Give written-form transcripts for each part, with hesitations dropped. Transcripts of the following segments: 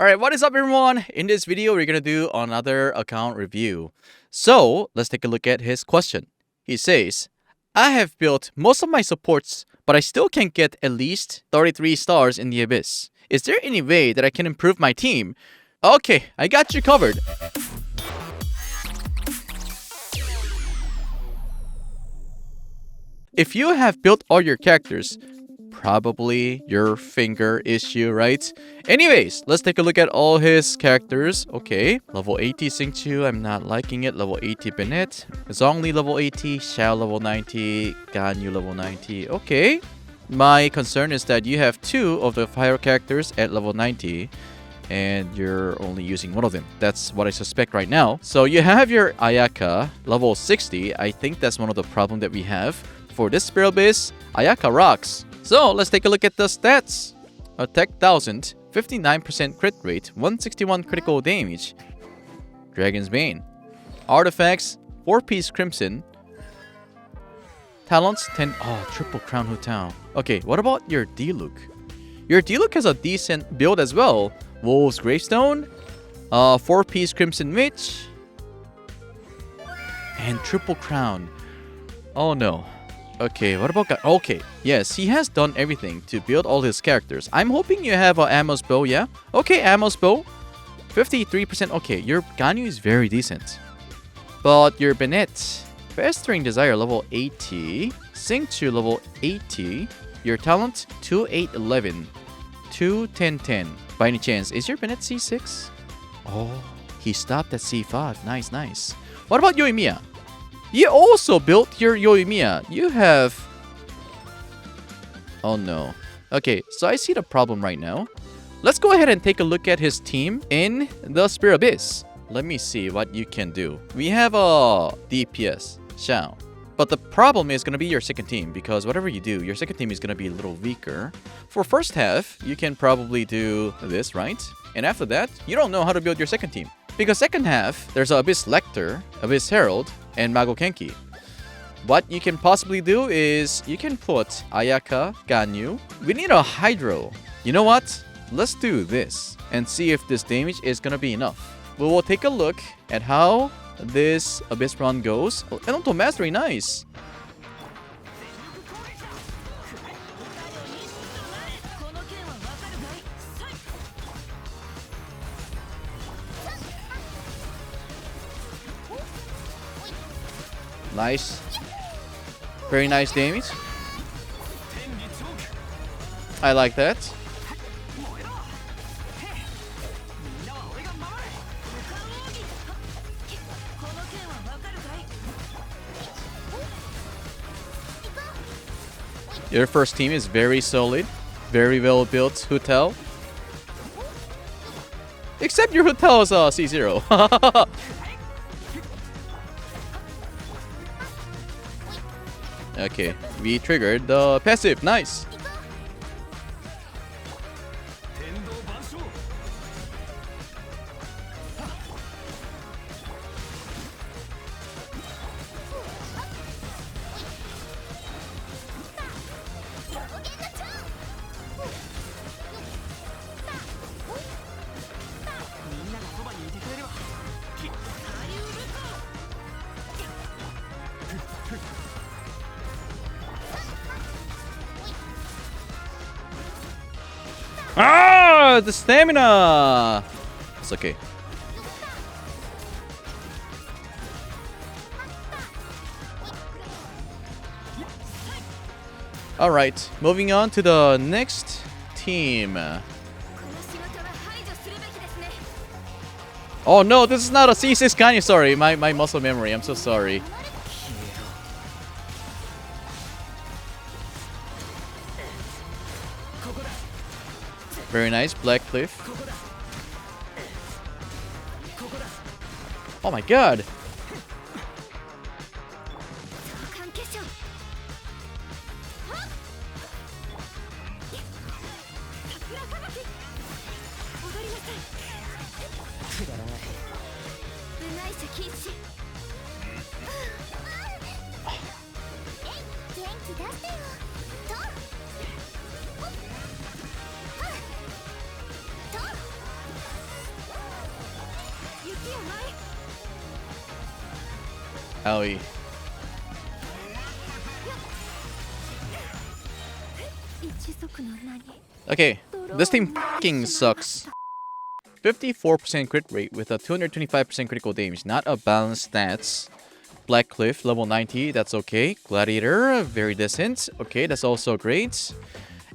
Alright, what is up everyone? In this video, we're gonna do another account review. So, let's take a look at his question. He says, I have built most of my supports, but I still can't get at least 33 stars in the Abyss. Is there any way that I can improve my team? Okay, I got you covered. If you have built all your characters, probably your finger issue, right? Anyways, let's take a look at all his characters. Okay, level 80 Xingqiu, I'm not liking it. Level 80 Bennett, Zhongli level 80, Xiao level 90, Ganyu level 90. Okay, my concern is that you have two of the fire characters at level 90 and you're only using one of them. That's what I suspect right now. So you have your Ayaka level 60. I think that's one of the problems that we have. For this Spiral base, Ayaka rocks. So let's take a look at the stats. Attack 1000, 59% crit rate, 161 critical damage. Dragon's Bane. Artifacts, 4-piece Crimson. Talents, 10... Oh, triple Crown Hu Tao. Okay, what about your Diluc? Your Diluc has a decent build as well. Wolf's Gravestone, 4-piece Crimson Witch, and triple Crown. Oh no. Okay, what about... Okay, yes, he has done everything to build all his characters. I'm hoping you have an Amos Bow, yeah? Okay, Amos Bow. 53%. Okay, your Ganyu is very decent. But your Bennett, Festering Desire level 80, Xingqiu level 80, your talent 2811, 21010. By any chance, is your Bennett C6? Oh, he stopped at C5. Nice, nice. What about Yoimiya? You also built your Yoimiya. You have... Oh no. Okay, so I see the problem right now. Let's go ahead and take a look at his team in the Spirit Abyss. Let me see what you can do. We have a DPS, Xiao. But the problem is going to be your second team, because whatever you do, your second team is going to be a little weaker. For first half, you can probably do this, right? And after that, you don't know how to build your second team. Because second half, there's Abyss Lector, Abyss Herald, and Mago Kenki. What you can possibly do is, you can put Ayaka, Ganyu. We need a Hydro. You know what? Let's do this, and see if this damage is going to be enough. We will take a look at how this Abyss run goes. Oh, Elemental Mastery, nice. Nice. Very nice damage. I like that. Your first team is very solid. Very well built Hu Tao. Except your Hu Tao is C0. Okay, we triggered the passive. Nice. Ah, the stamina. It's okay. All right, moving on to the next team. Oh no, this is not a C6 Ganyu. Sorry, my muscle memory. I'm so sorry. Very nice, Black Cliff. Oh my god! Owie. Okay, this team f***ing sucks. 54% crit rate with a 225% critical damage. Not a balanced stats. Black Cliff, level 90, that's okay. Gladiator, very decent. Okay, that's also great.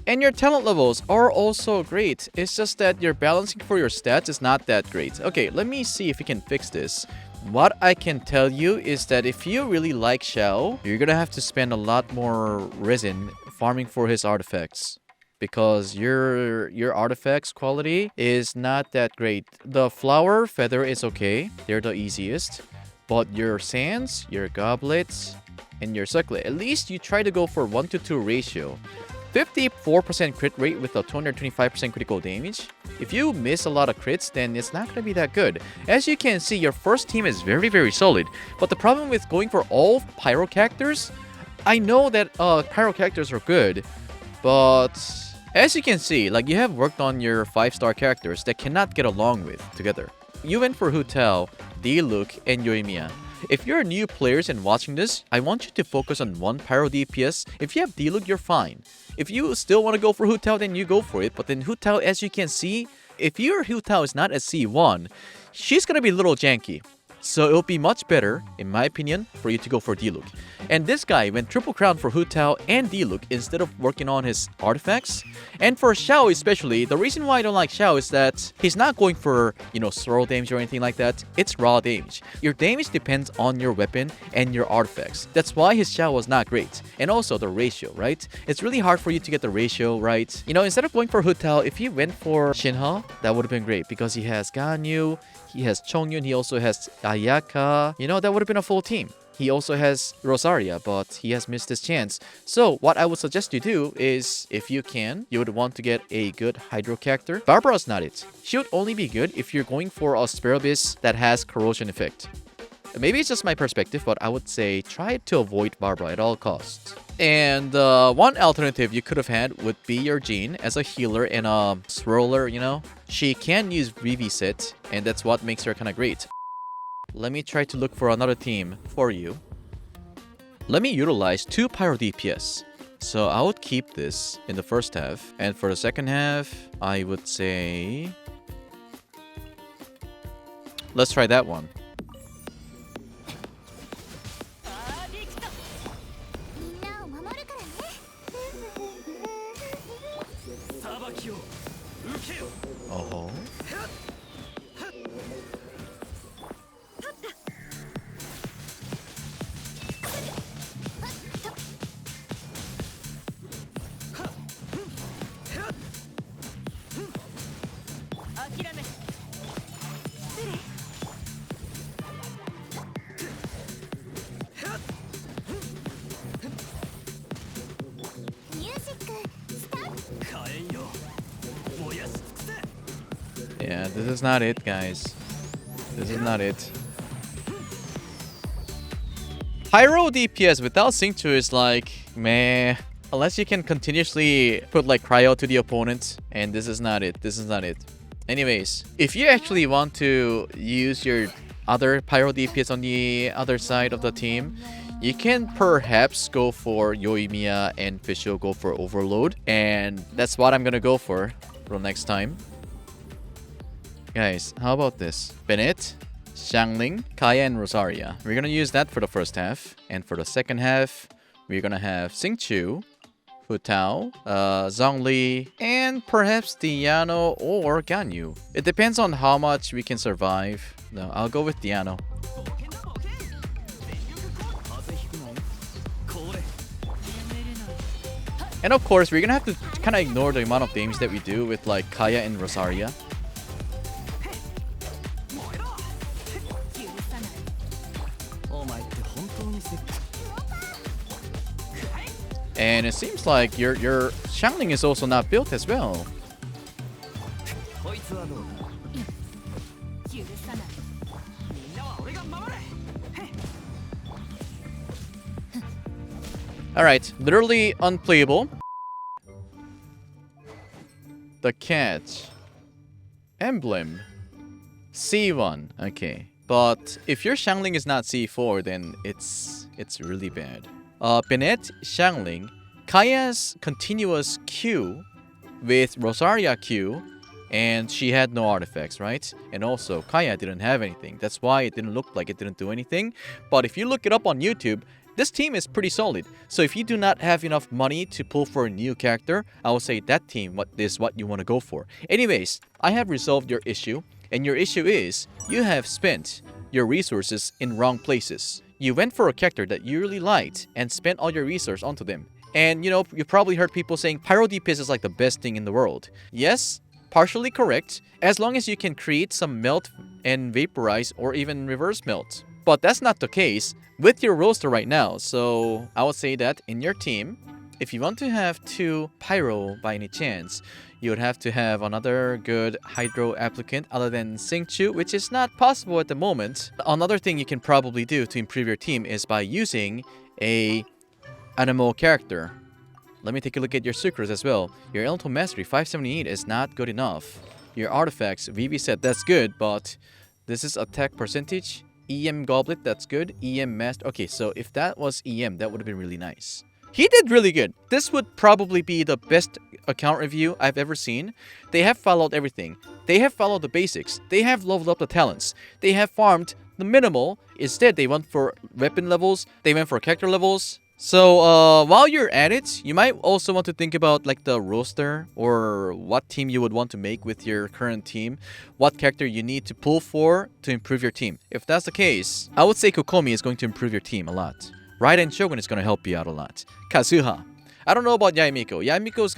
And your talent levels are also great. It's just that your balancing for your stats is not that great. Okay, let me see if we can fix this. What I can tell you is that if you really like Xiao, you're gonna have to spend a lot more resin farming for his artifacts. Because your artifacts quality is not that great. The flower feather is okay. They're the easiest. But your sands, your goblets, and your circlet, at least you try to go for 1-to-2 ratio. 54% crit rate with a 225% critical damage. If you miss a lot of crits, then it's not going to be that good. As you can see, your first team is very, very solid. But the problem with going for all pyro characters, I know that pyro characters are good, but as you can see, like you have worked on your 5-star characters that cannot get along with together. You went for Hu Tao, Diluc, and Yoimiya. If you're new players and watching this, I want you to focus on one pyro DPS. If you have Diluc, you're fine. If you still want to go for Hu Tao, then you go for it. But then Hu Tao, as you can see, if your Hu Tao is not at C1, she's gonna be a little janky. So it'll be much better, in my opinion, for you to go for Diluc. And this guy went triple crown for Hu Tao and Diluc instead of working on his artifacts. And for Xiao especially, the reason why I don't like Xiao is that he's not going for, swirl damage or anything like that. It's raw damage. Your damage depends on your weapon and your artifacts. That's why his Xiao was not great. And also the ratio, right? It's really hard for you to get the ratio right. Instead of going for Hu Tao, if he went for Shinha, that would have been great because he has Ganyu, he has Chongyun, he also has Ayaka. That would have been a full team. He also has Rosaria, but he has missed his chance. So what I would suggest you do is, if you can, you would want to get a good Hydro character. Barbara's not it. She would only be good if you're going for a Sparabis that has corrosion effect. Maybe it's just my perspective, but I would say try to avoid Barbara at all costs. And one alternative you could have had would be your Jean as a healer and a swirler, She can use VV set, and that's what makes her kind of great. Let me try to look for another team for you. Let me utilize 2 pyro DPS. So I would keep this in the first half. And for the second half, I would say... let's try that one. Oh. Yeah, this is not it, guys. This is not it. Pyro DPS without Sync 2 is like, meh. Unless you can continuously put like cryo to the opponent. And this is not it. This is not it. Anyways, if you actually want to use your other Pyro DPS on the other side of the team, you can perhaps go for Yoimiya and Fischl go for Overload. And that's what I'm gonna go for next time. Guys, how about this? Bennett, Xiangling, Kaya, and Rosaria. We're gonna use that for the first half. And for the second half, we're gonna have Xingqiu, Hu Tao, Zhongli, and perhaps Diano or Ganyu. It depends on how much we can survive. No, I'll go with Diano. And of course, we're gonna have to kind of ignore the amount of damage that we do with like Kaya and Rosaria. And it seems like your Xiangling is also not built as well. Alright, literally unplayable. The catch. Emblem. C1. Okay. But if your Xiangling is not C4, then it's really bad. Bennett, Xiangling, Kaya's continuous Q with Rosaria Q, and she had no artifacts, right? And also, Kaya didn't have anything. That's why it didn't look like it didn't do anything. But if you look it up on YouTube, this team is pretty solid. So if you do not have enough money to pull for a new character, I would say that team is what you want to go for. Anyways, I have resolved your issue. And your issue is, you have spent your resources in wrong places. You went for a character that you really liked and spent all your resources onto them. And you know, you probably heard people saying Pyro DPS is like the best thing in the world. Yes, partially correct, as long as you can create some melt and vaporize or even reverse melt. But that's not the case with your roster right now. So I would say that in your team, if you want to have 2 Pyro by any chance, you would have to have another good Hydro applicant other than Xingqiu, which is not possible at the moment. Another thing you can probably do to improve your team is by using a animal character. Let me take a look at your sucrose as well. Your Elemental Mastery 578 is not good enough. Your artifacts, Vivi said that's good, but this is attack percentage. EM Goblet, that's good. EM Master. Okay, so if that was EM, that would have been really nice. He did really good. This would probably be the best account review I've ever seen. They have followed everything. They have followed the basics. They have leveled up the talents. They have farmed the minimal. Instead, they went for weapon levels. They went for character levels. So while you're at it, you might also want to think about like the roster or what team you would want to make with your current team, what character you need to pull for to improve your team. If that's the case, I would say Kokomi is going to improve your team a lot. Raiden Shogun is going to help you out a lot. Kazuha. I don't know about Yaemiko. Yaemiko is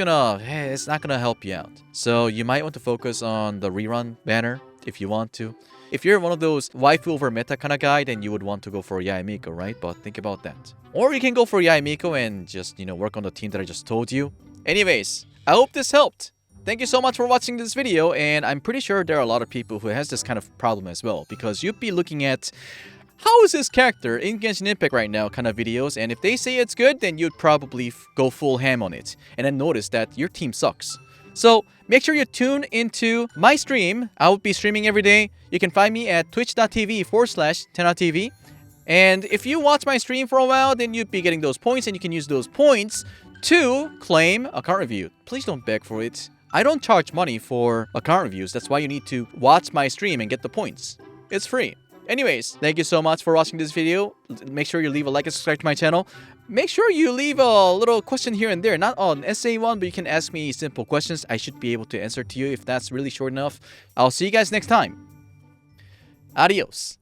it's not going to help you out. So you might want to focus on the rerun banner if you want to. If you're one of those waifu over meta kind of guy, then you would want to go for Yaemiko, right? But think about that. Or you can go for Yaemiko and just, work on the team that I just told you. Anyways, I hope this helped. Thank you so much for watching this video, and I'm pretty sure there are a lot of people who has this kind of problem as well, because you'd be looking at how is this character in Genshin Impact right now kind of videos, and if they say it's good, then you'd probably go full ham on it, and then notice that your team sucks. So make sure you tune into my stream. I will be streaming every day. You can find me at twitch.tv/TenhaTV. And if you watch my stream for a while, then you'd be getting those points, and you can use those points to claim account review. Please don't beg for it. I don't charge money for account reviews. That's why you need to watch my stream and get the points. It's free. Anyways, thank you so much for watching this video. Make sure you leave a like and subscribe to my channel. Make sure you leave a little question here and there. Not on essay one, but you can ask me simple questions. I should be able to answer to you if that's really short enough. I'll see you guys next time. Adios.